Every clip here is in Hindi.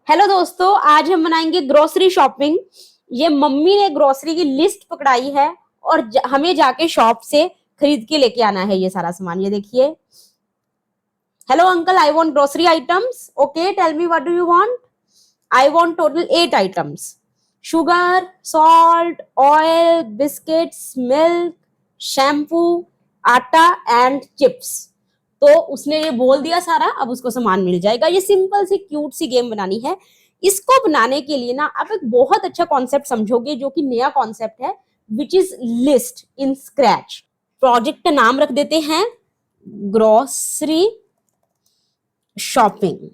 हेलो दोस्तों, आज हम बनाएंगे ग्रोसरी शॉपिंग। ये मम्मी ने ग्रोसरी की लिस्ट पकड़ाई है और हमें जाके शॉप से खरीद के लेके आना है ये सारा सामान। ये देखिए। Hello uncle, I want grocery items. Okay, tell me what do you want. I want total 8 items. Sugar, salt, oil, biscuits, milk, shampoo, atta and chips. तो उसने ये बोल दिया सारा, अब उसको सामान मिल जाएगा। ये सिंपल सी क्यूट सी गेम बनानी है। इसको बनाने के लिए ना आप एक बहुत अच्छा कॉन्सेप्ट समझोगे, जो कि नया कॉन्सेप्ट है, which is list in scratch. Project का नाम रख देते हैं ग्रोसरी शॉपिंग।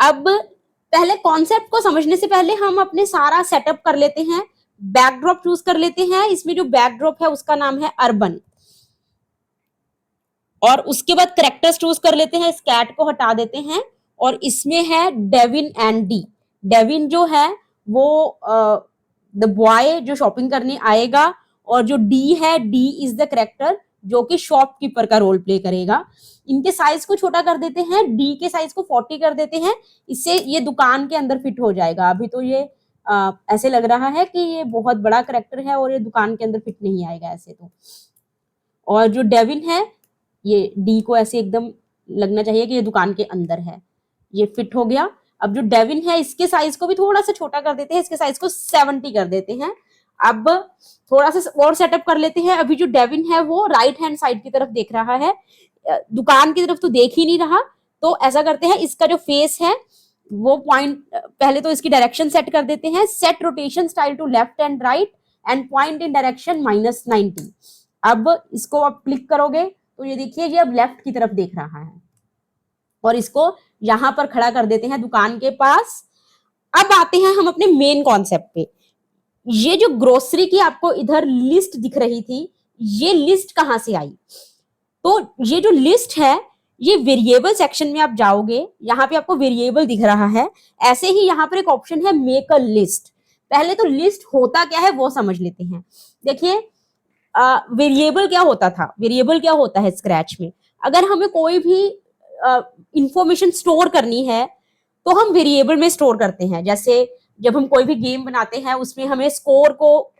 अब पहले कॉन्सेप्ट को समझने से पहले हम अपने सारा सेटअप कर लेते हैं। बैकड्रॉप चूज कर लेते हैं। इसमें जो बैकड्रॉप है उसका नाम है अर्बन। और उसके बाद करेक्टर्स चूज कर लेते हैं। स्कैट को हटा देते हैं और इसमें है डेविन एंड डी। डेविन जो है वो द बॉय जो शॉपिंग करने आएगा, और जो डी है, डी इज द करेक्टर जो कि शॉपकीपर का रोल प्ले करेगा। इनके साइज को छोटा कर देते हैं। डी के साइज को 40 कर देते हैं। इससे ये दुकान के अंदर फिट हो जाएगा। अभी तो ये ऐसे लग रहा है कि ये बहुत बड़ा करेक्टर है और ये दुकान के अंदर फिट नहीं आएगा ऐसे तो। और जो डेविन है, ये डी को ऐसे एकदम लगना चाहिए कि ये दुकान के अंदर है। ये फिट हो गया। अब जो डेविन है, इसके साइज को भी थोड़ा सा छोटा कर देते हैं। इसके साइज को 70 कर देते हैं। अब थोड़ा सा और सेटअप कर लेते हैं। अभी जो डेविन है वो राइट हैंड साइड की तरफ देख रहा है, दुकान की तरफ तो देख ही नहीं रहा। तो ऐसा करते हैं, इसका जो फेस है वो पॉइंट, पहले तो इसकी डायरेक्शन सेट कर देते हैं। Set rotation style to left and right and point in direction -90। अब इसको आप क्लिक करोगे तो ये देखिए, ये अब लेफ्ट की तरफ देख रहा है। और इसको यहां पर खड़ा कर देते हैं दुकान के पास। अब आते हैं हम अपने मेन कॉन्सेप्ट पे। ये जो ग्रोसरी की आपको इधर लिस्ट दिख रही थी, ये लिस्ट कहां से आई? तो ये जो लिस्ट है, ये वेरिएबल सेक्शन में आप जाओगे, यहाँ पे आपको वेरिएबल दिख रहा है। ऐसे ही यहाँ पर एक ऑप्शन है मेक अ लिस्ट। पहले तो लिस्ट होता क्या है वो समझ लेते हैं। देखिए, वेरिएबल क्या होता था, वेरिएबल क्या होता है स्क्रैच में। अगर हमें कोई भी इंफॉर्मेशन स्टोर करनी है तो हम वेरिएबल में स्टोर करते हैं। जैसे जब हम कोई भी गेम बनाते हैं, उसमें हमें स्कोर को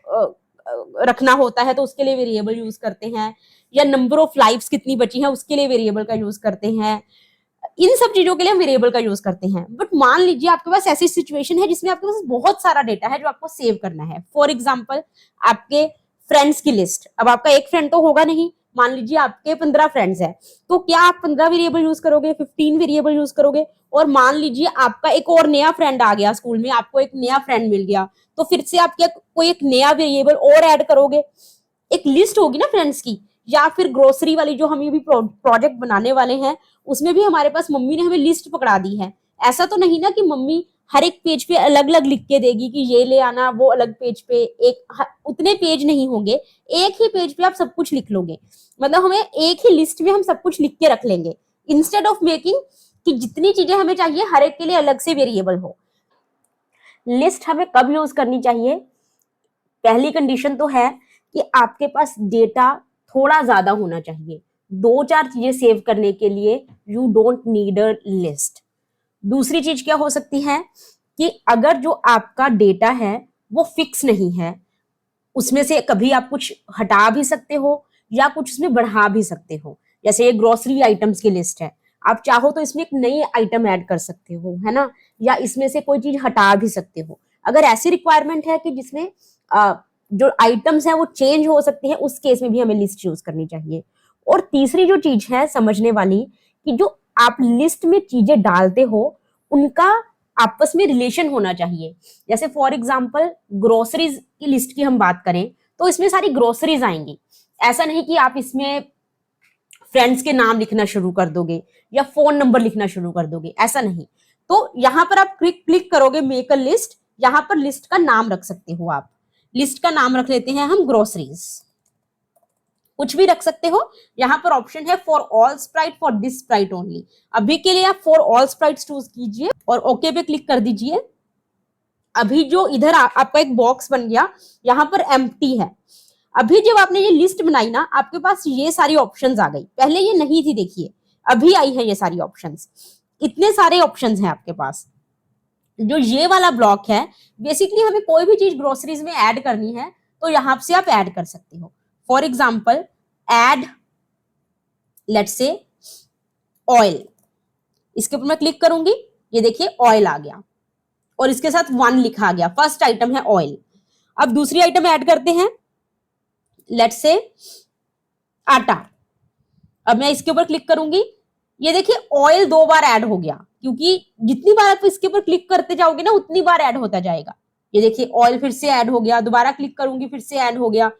रखना होता है तो उसके लिए वेरिएबल यूज करते हैं। या नंबर ऑफ लाइफ्स कितनी बची है उसके लिए वेरिएबल का यूज करते हैं। इन सब चीजों के लिए हम वेरिएबल का यूज करते हैं। बट मान लीजिए आपके पास ऐसी सिचुएशन है जिसमें आपके पास बहुत सारा डेटा है जो आपको सेव करना है। फॉर एग्जाम्पल, आपके फ्रेंड्स की लिस्ट। अब आपका एक फ्रेंड तो होगा नहीं, मान लीजिए आपके 15 फ्रेंड्स हैं। तो क्या आप 15 वेरिएबल यूज करोगे, 15 वेरिएबल यूज करोगे? और मान लीजिए आपका एक और नया फ्रेंड आ गया स्कूल में, आपको एक नया फ्रेंड मिल गया, तो फिर से आप क्या कोई एक नया वेरिएबल और ऐड करोगे? एक लिस्ट होगी ना फ्रेंड्स की। या फिर ग्रोसरी वाली जो हम ये भी प्रोजेक्ट बनाने वाले हैं, उसमें भी हमारे पास मम्मी ने हमें लिस्ट पकड़ा दी है। ऐसा तो नहीं ना कि मम्मी हर एक पेज पे अलग अलग लिख के देगी कि ये ले आना, वो अलग पेज पे। उतने पेज नहीं होंगे, एक ही पेज पे आप सब कुछ लिख लोगे। मतलब हमें एक ही लिस्ट में हम सब कुछ लिख के रख लेंगे, इंस्टेड ऑफ मेकिंग कि जितनी चीजें हमें चाहिए हर एक के लिए अलग से वेरिएबल हो। लिस्ट हमें कब यूज करनी चाहिए? पहली कंडीशन तो है कि आपके पास डेटा थोड़ा ज्यादा होना चाहिए। 2-4 चीजें सेव करने के लिए you don't need a list. दूसरी चीज क्या हो सकती है कि अगर जो आपका डेटा है वो फिक्स नहीं है, उसमें से कभी आप कुछ हटा भी सकते हो या कुछ उसमें बढ़ा भी सकते हो। जैसे ये ग्रोसरी आइटम्स की लिस्ट है, आप चाहो तो इसमें एक नई आइटम ऐड कर सकते हो, है ना, या इसमें से कोई चीज हटा भी सकते हो। अगर ऐसी रिक्वायरमेंट है कि जिसमें जो आइटम्स है वो चेंज हो सकती है, उस केस में भी हमें लिस्ट यूज करनी चाहिए। और तीसरी जो चीज है समझने वाली, कि जो आप लिस्ट में चीजें डालते हो उनका आपस में रिलेशन होना चाहिए। जैसे फॉर एग्जांपल, ग्रोसरीज की लिस्ट की हम बात करें तो इसमें सारी ग्रोसरीज आएंगी। ऐसा नहीं कि आप इसमें फ्रेंड्स के नाम लिखना शुरू कर दोगे या फोन नंबर लिखना शुरू कर दोगे, ऐसा नहीं। तो यहां पर आप क्लिक करोगे मेक अ लिस्ट, यहां पर लिस्ट का नाम रख सकते हो आप। लिस्ट का नाम रख लेते हैं हम ग्रोसरीज, कुछ भी रख सकते हो। यहां पर ऑप्शन है for all Sprite, for this Sprite only. अभी के लिए आप फॉर ऑल स्प्राइट चूज कीजिए और ओके पे क्लिक कर दीजिए। अभी जो इधर आपका एक बॉक्स बन गया, यहां पर एम्प्टी है। अभी जब आपने ये लिस्ट बनाई ना, आपके पास ये सारी ऑप्शंस आ गई। पहले ये नहीं थी, देखिए अभी आई है ये सारी ऑप्शंस। इतने सारे ऑप्शंस हैं आपके पास। जो ये वाला ब्लॉक है, बेसिकली हमें कोई भी चीज ग्रोसरीज में ऐड करनी है तो यहां से आप ऐड कर सकते हो। For example add let's say oil, इसके ऊपर मैं क्लिक करूंगी, ये देखिए ऑयल आ गया और इसके साथ 1 लिखा गया, फर्स्ट आइटम है ऑयल। अब दूसरी आइटम ऐड करते हैं, लेट्स से आटा। अब मैं इसके ऊपर क्लिक करूंगी, ये देखिए ऑयल 2 बार ऐड हो गया, क्योंकि जितनी बार आप इसके ऊपर क्लिक करते जाओगे ना उतनी बार ऐड होता जाएगा। ये देखिए ऑयल फिर से ऐड हो गया, दोबारा क्लिक करूंगी फिर से ऐड हो गया।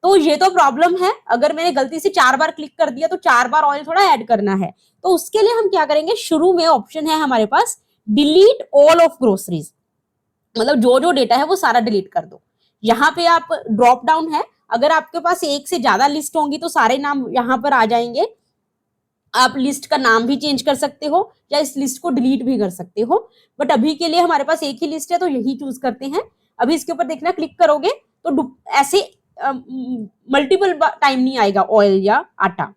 तो ये तो प्रॉब्लम है, अगर मैंने गलती से 4 बार क्लिक कर दिया तो 4 बार ऑयल थोड़ा ऐड करना है। तो उसके लिए हम क्या करेंगे, शुरू में ऑप्शन है हमारे पास डिलीट ऑल ऑफ ग्रोसरीज, मतलब जो जो डेटा है वो सारा डिलीट कर दो। यहाँ पे आप ड्रॉप डाउन है, अगर आपके पास एक से ज्यादा लिस्ट होंगी तो सारे नाम यहाँ पर आ जाएंगे। आप लिस्ट का नाम भी चेंज कर सकते हो या इस लिस्ट को डिलीट भी कर सकते हो, बट अभी के लिए हमारे पास एक ही लिस्ट है तो यही चूज करते हैं। अभी इसके ऊपर देखना, क्लिक करोगे तो ऐसे मल्टीपल टाइम नहीं आएगा ऑयल या आटा।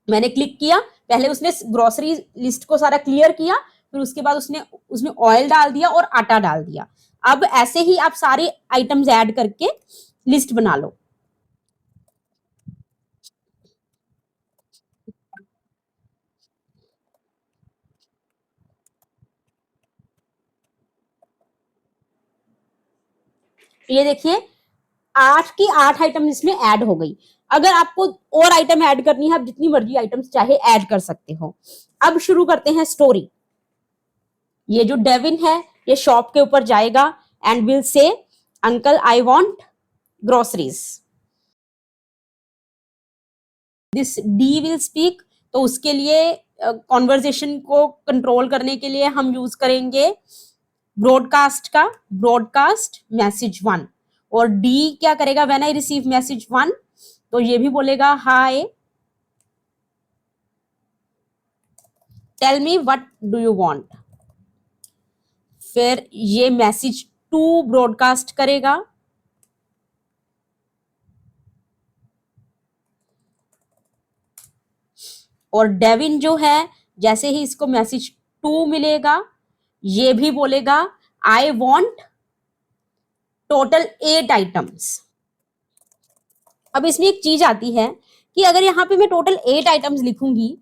मैंने क्लिक किया, पहले उसने ग्रोसरी लिस्ट को सारा क्लियर किया, फिर उसके बाद उसने उसमें ऑयल डाल दिया और आटा डाल दिया। अब ऐसे ही आप सारे आइटम्स ऐड करके लिस्ट बना लो। ये देखिए 8 की 8 आइटम इसमें ऐड हो गई। अगर आपको और आइटम ऐड करनी है, आप जितनी मर्जी आइटम्स चाहे ऐड कर सकते हो। अब शुरू करते हैं स्टोरी। ये जो डेविन है ये शॉप के ऊपर जाएगा and will say uncle I want groceries. This D will speak, तो उसके लिए कॉन्वर्जेशन को कंट्रोल करने के लिए हम यूज करेंगे ब्रॉडकास्ट का, ब्रॉडकास्ट मैसेज 1। और डी क्या करेगा, व्हेन आई रिसीव मैसेज 1, तो ये भी बोलेगा hi tell me what do you want. फिर ये मैसेज 2 ब्रॉडकास्ट करेगा, और डेविन जो है जैसे ही इसको मैसेज 2 मिलेगा ये भी बोलेगा आई वांट टोटल 8 आइटम्स। अब इसमें एक चीज आती है कि अगर यहाँ पे मैं टोटल 8 आइटम्स लिखूंगी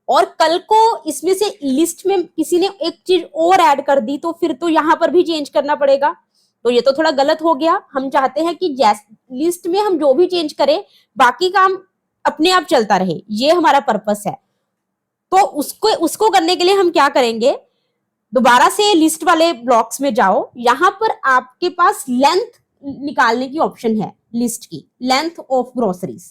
और कल को इसमें से लिस्ट में किसी ने एक चीज और ऐड कर दी तो फिर तो यहाँ पर भी चेंज करना पड़ेगा, तो ये तो थोड़ा गलत हो गया। हम चाहते हैं कि लिस्ट में हम जो भी चेंज करें बाकी काम अपने आप चलता रहे, ये हमारा पर्पस है। तो उसको करने के लिए हम क्या करेंगे, दोबारा से लिस्ट वाले ब्लॉक्स में जाओ, यहां पर आपके पास लेंथ निकालने की ऑप्शन है, लिस्ट की लेंथ ऑफ ग्रोसरीज,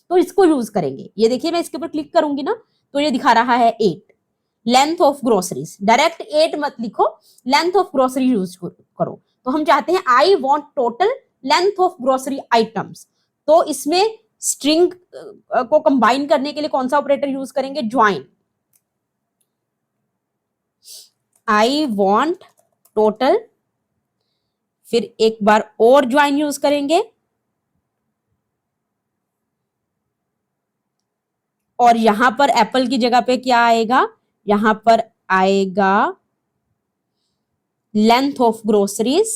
तो इसको यूज करेंगे। ये देखिए मैं इसके ऊपर क्लिक करूंगी ना तो ये दिखा रहा है 8 लेंथ ऑफ ग्रोसरीज। डायरेक्ट 8 मत लिखो, लेंथ ऑफ ग्रोसरी यूज करो। तो हम चाहते हैं आई want total length of grocery items, तो इसमें स्ट्रिंग को कंबाइन करने के लिए कौन सा ऑपरेटर यूज करेंगे, ज्वाइन। आई वॉन्ट टोटल, फिर एक बार और ज्वाइन यूज करेंगे और यहां पर एप्पल की जगह पे क्या आएगा, यहां पर आएगा length of groceries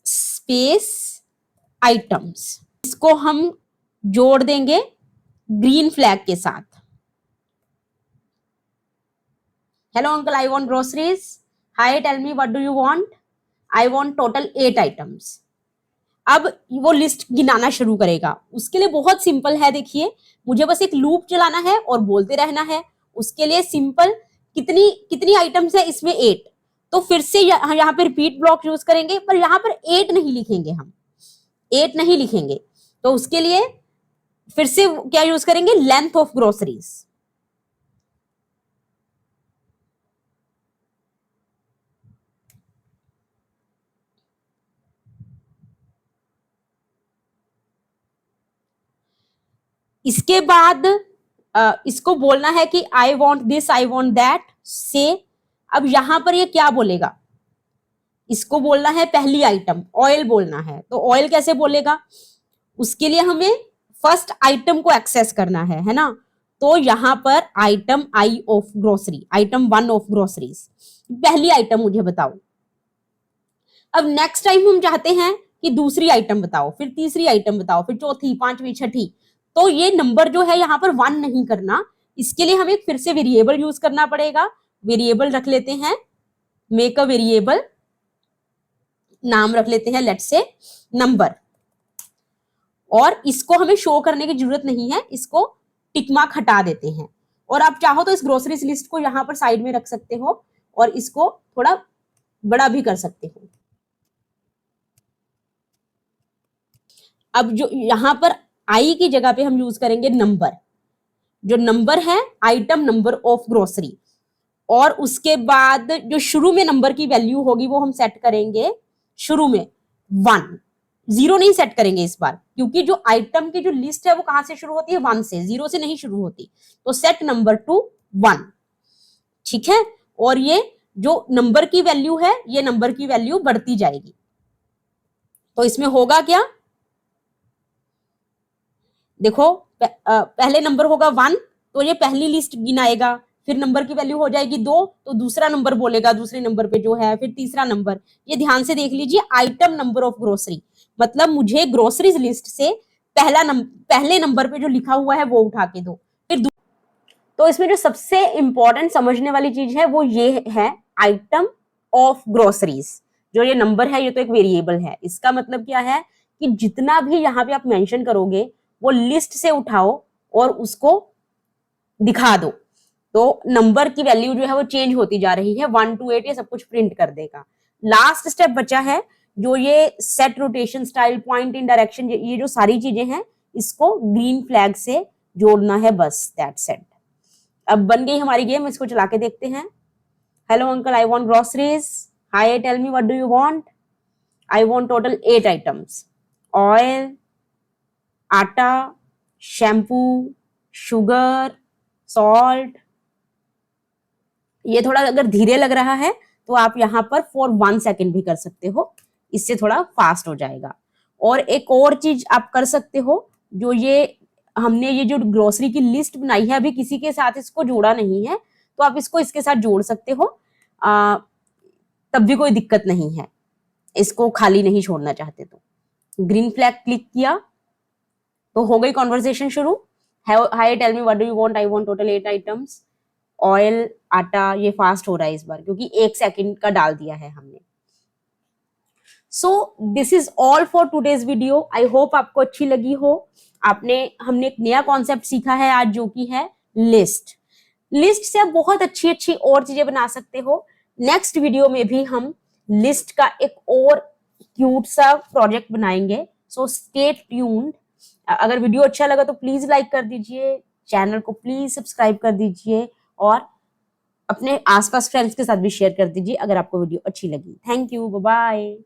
space items. इसको हम जोड़ देंगे ग्रीन फ्लैग के साथ। Hello uncle I want groceries, hi tell me what do you want, I want total 8 items. अब वो लिस्ट गिनाना शुरू करेगा। उसके लिए बहुत सिंपल है, देखिए मुझे बस एक लूप चलाना है और बोलते रहना है। उसके लिए सिंपल, कितनी कितनी आइटम्स है इसमें 8, तो फिर से यहाँ पे रिपीट ब्लॉक यूज करेंगे, पर यहाँ पर 8 नहीं लिखेंगे, हम 8 नहीं लिखेंगे। तो उसके लिए फिर से क्या यूज करेंगे, लेंथ ऑफ ग्रोसरीज। इसके बाद इसको बोलना है कि I want this, I want that से। अब यहां पर ये क्या बोलेगा, इसको बोलना है पहली आइटम ऑयल बोलना है, तो ऑयल कैसे बोलेगा, उसके लिए हमें फर्स्ट आइटम को एक्सेस करना है ना। तो यहाँ पर item I of grocery, item 1 of groceries, पहली आइटम मुझे बताओ। अब नेक्स्ट टाइम हम चाहते हैं कि दूसरी आइटम बताओ, फिर तीसरी आइटम बताओ, फिर चौथी, पांचवी, छठी। तो ये नंबर जो है यहाँ पर 1 नहीं करना, इसके लिए हमें फिर से वेरिएबल यूज करना पड़ेगा। वेरिएबल रख लेते हैं, मेक अ वेरिएबल, नाम रख लेते हैं लेट्स से नंबर, और इसको हमें शो करने की जरूरत नहीं है, इसको टिक मार्क हटा देते हैं। और आप चाहो तो इस ग्रोसरीज लिस्ट को यहाँ पर साइड में रख सकते हो और इसको थोड़ा बड़ा भी कर सकते हो। अब जो यहाँ पर आई की जगह पे हम यूज करेंगे नंबर, जो नंबर है आइटम नंबर ऑफ ग्रोसरी, और उसके बाद जो शुरू में नंबर की वैल्यू होगी वो हम सेट करेंगे शुरू में 1, 0 नहीं सेट करेंगे इस बार, क्योंकि जो आइटम की जो लिस्ट है वो कहां से शुरू होती है, 1 से, 0 से नहीं शुरू होती। तो सेट नंबर टू 1, ठीक है। और ये जो नंबर की वैल्यू है, ये नंबर की वैल्यू बढ़ती जाएगी। तो इसमें होगा क्या, देखो पहले नंबर होगा 1, तो ये पहली लिस्ट गिनाएगा, फिर नंबर की वैल्यू हो जाएगी 2, तो दूसरा नंबर बोलेगा दूसरे नंबर पे जो है, फिर तीसरा नंबर। ये ध्यान से देख लीजिए, आइटम नंबर ऑफ ग्रोसरी, मतलब मुझे ग्रोसरीज लिस्ट से पहले नंबर पे जो लिखा हुआ है वो उठा के दो। फिर तो इसमें जो सबसे इंपॉर्टेंट समझने वाली चीज है वो ये है आइटम ऑफ ग्रोसरीज। जो ये नंबर है ये तो एक वेरिएबल है, इसका मतलब क्या है कि जितना भी यहाँ पे आप मेंशन करोगे वो लिस्ट से उठाओ और उसको दिखा दो, तो नंबर की वैल्यू जो है वो चेंज होती जा रही है, 1 to 8 ये सब कुछ प्रिंट कर देगा। लास्ट स्टेप बचा है जो ये set rotation style point in direction, ये जो सारी चीजें हैं इसको ग्रीन फ्लैग से जोड़ना है, बस दैट्स इट। अब बन गई हमारी गेम, इसको चला के देखते हैं। Hello uncle, I want groceries. Hi, tell me what do you want. I want total 8 items, oil, atta, shampoo, sugar, salt. ये थोड़ा अगर धीरे लग रहा है तो आप यहाँ पर फॉर 1 सेकेंड भी कर सकते हो, इससे थोड़ा फास्ट हो जाएगा। और एक और चीज आप कर सकते हो, जो ये हमने ये जो ग्रोसरी की लिस्ट बनाई है, अभी किसी के साथ इसको जोड़ा नहीं है, तो आप इसको इसके साथ जोड़ सकते हो, तब भी कोई दिक्कत नहीं है, इसको खाली नहीं छोड़ना चाहते तो। ग्रीन फ्लैग क्लिक किया तो हो गई कॉन्वर्सेशन शुरू। Hi, tell me what do you want. I want total 8 items, oil, आटा। ये फास्ट हो रहा है इस बार क्योंकि 1 सेकंड का डाल दिया है हमने। So this is all for today's video. I hope आपको अच्छी लगी हो। हमने एक नया कॉन्सेप्ट सीखा है आज, जो कि है लिस्ट। लिस्ट से आप बहुत अच्छी अच्छी और चीजें बना सकते हो। नेक्स्ट वीडियो में भी हम लिस्ट का एक और क्यूट सा प्रोजेक्ट बनाएंगे, सो स्टे ट्यून्ड। अगर वीडियो अच्छा लगा तो प्लीज लाइक कर दीजिए, चैनल को प्लीज सब्सक्राइब कर दीजिए और अपने आसपास फ्रेंड्स के साथ भी शेयर कर दीजिए अगर आपको वीडियो अच्छी लगी। Thank you, bye bye.